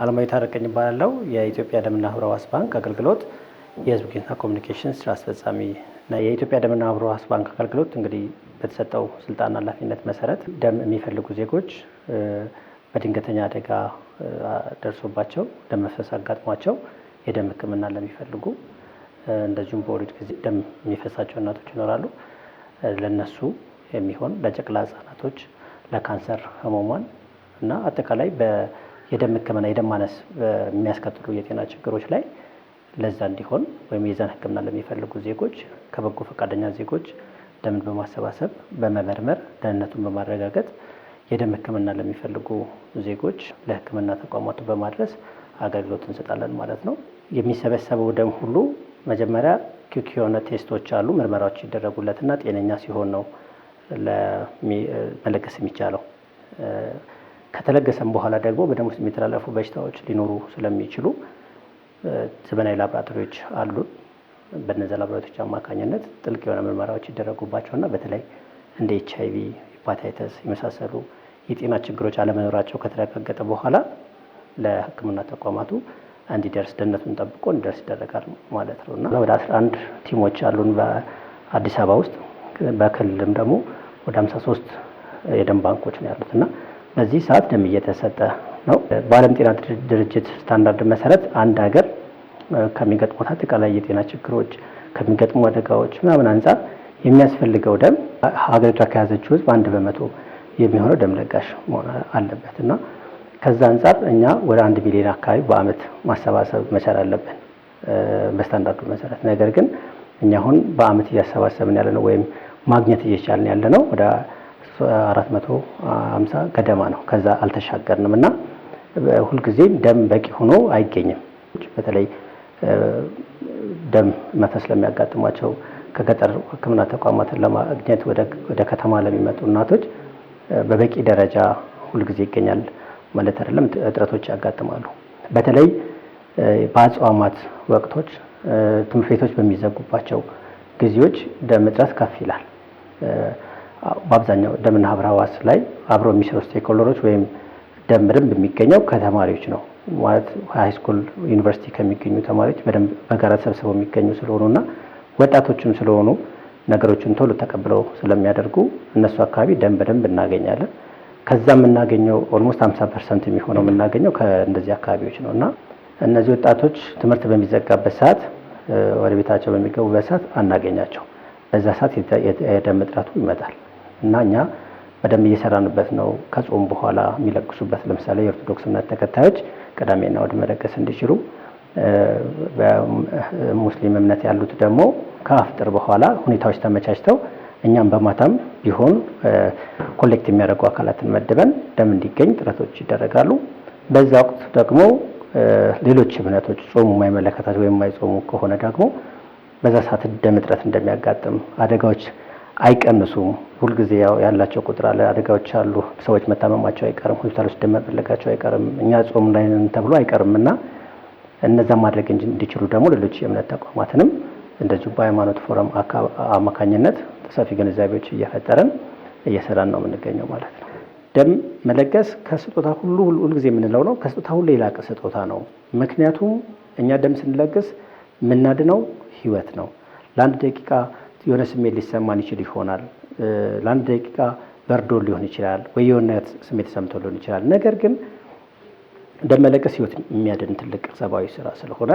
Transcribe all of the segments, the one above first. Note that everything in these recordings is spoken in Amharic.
አለማዊ ታረቀኝ እባላለሁ። የኢትዮጵያ ደምና ህብረ ሕዋስ ባንክ አገልግሎት የህዝብ ግንኙነትና ኮሚኒኬሽን ስራ አስፈጻሚ እና የኢትዮጵያ ደምና ህብረ ሕዋስ ባንክ አገልግሎት እንግዲህ በተሰጠው ስልጣንና ኃላፊነት መሰረት ደም የሚፈልጉ ዜጎች በድንገተኛ አደጋ ደርሶባቸው ደም መፍሰስ አጋጥሟቸው የደም ሕክምና ለሚፈልጉ እንደዚሁም በወሊድ ጊዜ ደም የሚፈሳቸው እናቶች ይኖራሉ። ለነሱ የሚሆን ለጨቅላ ህጻናቶች፣ ለካንሰር ህሙማን እና አጠቃላይ የደም ሕክምና የደም ማነስ የሚያስከትሉ የጤና ችግሮች ላይ ለዛ እንዲሆን ወይም የዛን ሕክምና ለሚፈልጉ ዜጎች ከበጎ ፈቃደኛ ዜጎች ደምን በማሰባሰብ በመመርመር ደህንነቱን በማረጋገጥ የደም ሕክምና ለሚፈልጉ ዜጎች ለሕክምና ተቋማቱ በማድረስ አገልግሎት እንሰጣለን ማለት ነው። የሚሰበሰበው ደም ሁሉ መጀመሪያ ኪክ የሆነ ቴስቶች አሉ፣ ምርመራዎች ይደረጉለትና ጤነኛ ሲሆን ነው መለገስ የሚቻለው። ከተለገሰም በኋላ ደግሞ በደም ውስጥ የሚተላለፉ በሽታዎች ሊኖሩ ስለሚችሉ ዘመናዊ ላቦራቶሪዎች አሉ። በእነዚያ ላቦራቶሪዎች አማካኝነት ጥልቅ የሆነ ምርመራዎች ይደረጉባቸውና በተለይ እንደ HIV፣ ሄፓታይተስ የመሳሰሉ የጤና ችግሮች አለመኖራቸው ከተረጋገጠ በኋላ ለሕክምና ተቋማቱ እንዲደርስ ደህንነቱን ጠብቆ እንዲደርስ ይደረጋል ማለት ነው። እና ወደ 11 ቲሞች አሉን በአዲስ አበባ ውስጥ። በክልልም ደግሞ ወደ 53 የደም ባንኮች ነው ያሉት እና በዚህ ሰዓት ደም እየተሰጠ ነው። በዓለም ጤና ድርጅት ስታንዳርድ መሰረት አንድ ሀገር ከሚገጥሙት አጠቃላይ የጤና ችግሮች ከሚገጥሙ አደጋዎች ምናምን አንጻር የሚያስፈልገው ደም ሀገሪቷ ከያዘችው ህዝብ 1% የሚሆነው ደም ለጋሽ መሆን አለበት እና ከዛ አንጻር እኛ ወደ 1 ሚሊዮን አካባቢ በአመት ማሰባሰብ መቻል አለብን በስታንዳርዱ መሰረት። ነገር ግን እኛ አሁን በአመት እያሰባሰብን ያለ ነው ወይም ማግኘት እየቻልን ያለ ነው ወደ 450 ገደማ ነው። ከዛ አልተሻገርንም እና ሁልጊዜም ደም በቂ ሆኖ አይገኝም። በተለይ ደም መፍሰስ ለሚያጋጥሟቸው ከገጠር ሕክምና ተቋማትን ለማግኘት ወደ ከተማ ለሚመጡ እናቶች በበቂ ደረጃ ሁልጊዜ ይገኛል ማለት አይደለም፣ እጥረቶች ያጋጥማሉ። በተለይ በአጽዋማት ወቅቶች፣ ትምህርት ቤቶች በሚዘጉባቸው ጊዜዎች ደም እጥረት ከፍ ይላል። በአብዛኛው ደምና ህብረ ሕዋስ ላይ አብረው የሚሰሩ ስቴክሆልደሮች ወይም ደም በደንብ የሚገኘው ከተማሪዎች ነው ማለት ሃይስኩል፣ ዩኒቨርሲቲ ከሚገኙ ተማሪዎች በደንብ በጋራ ተሰብስበው የሚገኙ ስለሆኑና ወጣቶችም ስለሆኑ ነገሮችን ቶሎ ተቀብለው ስለሚያደርጉ እነሱ አካባቢ ደም በደንብ እናገኛለን። ከዛ የምናገኘው ኦልሞስት 50% የሚሆነው የምናገኘው ከእንደዚህ አካባቢዎች ነው እና እነዚህ ወጣቶች ትምህርት በሚዘጋበት ሰዓት ወደ ቤታቸው በሚገቡበት ሰዓት አናገኛቸው። በዛ ሰዓት የደም እጥረቱ ይመጣል እና እኛ በደንብ እየሰራንበት ነው። ከጾም በኋላ የሚለግሱበት ለምሳሌ የኦርቶዶክስ እምነት ተከታዮች ቅዳሜና እሑድ መለገስ እንዲችሉ፣ በሙስሊም እምነት ያሉት ደግሞ ከአፍጥር በኋላ ሁኔታዎች ተመቻችተው እኛም በማታም ቢሆን ኮሌክት የሚያደርጉ አካላትን መድበን ደም እንዲገኝ ጥረቶች ይደረጋሉ። በዛ ወቅት ደግሞ ሌሎች እምነቶች ጾሙ የማይመለከታቸው ወይም የማይጾሙ ከሆነ ደግሞ በዛ ሰዓት ደም እጥረት እንደሚያጋጥም አደጋዎች አይቀንሱም። ሁልጊዜ ያላቸው ቁጥር አለ፣ አደጋዎች አሉ። ሰዎች መታመማቸው አይቀርም፣ ሆስፒታሎች ደም መፈለጋቸው አይቀርም፣ እኛ ጾም ላይ ነን ተብሎ አይቀርም እና እነዛ ማድረግ እንዲችሉ ደግሞ ሌሎች የእምነት ተቋማትንም እንደዚሁ በሃይማኖት ፎረም አማካኝነት ሰፊ ግንዛቤዎች እየፈጠረን እየሰራን ነው የምንገኘው ማለት ነው። ደም መለገስ ከስጦታ ሁልጊዜ የምንለው ነው። ከስጦታ ሁሉ የላቀ ስጦታ ነው። ምክንያቱም እኛ ደም ስንለግስ የምናድነው ህይወት ነው። ለአንድ ደቂቃ የሆነ ስሜት ሊሰማን ይችል ይሆናል። ለአንድ ደቂቃ በርዶ ሊሆን ይችላል ወይ የሆነ ስሜት ሰምቶ ሊሆን ይችላል። ነገር ግን ደም መለገስ ህይወት የሚያድን ትልቅ ሰብአዊ ስራ ስለሆነ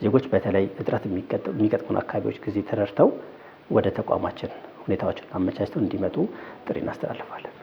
ዜጎች በተለይ እጥረት የሚገጥሙን አካባቢዎች ጊዜ ተረድተው ወደ ተቋማችን ሁኔታዎችን አመቻችተው እንዲመጡ ጥሪ እናስተላልፋለን።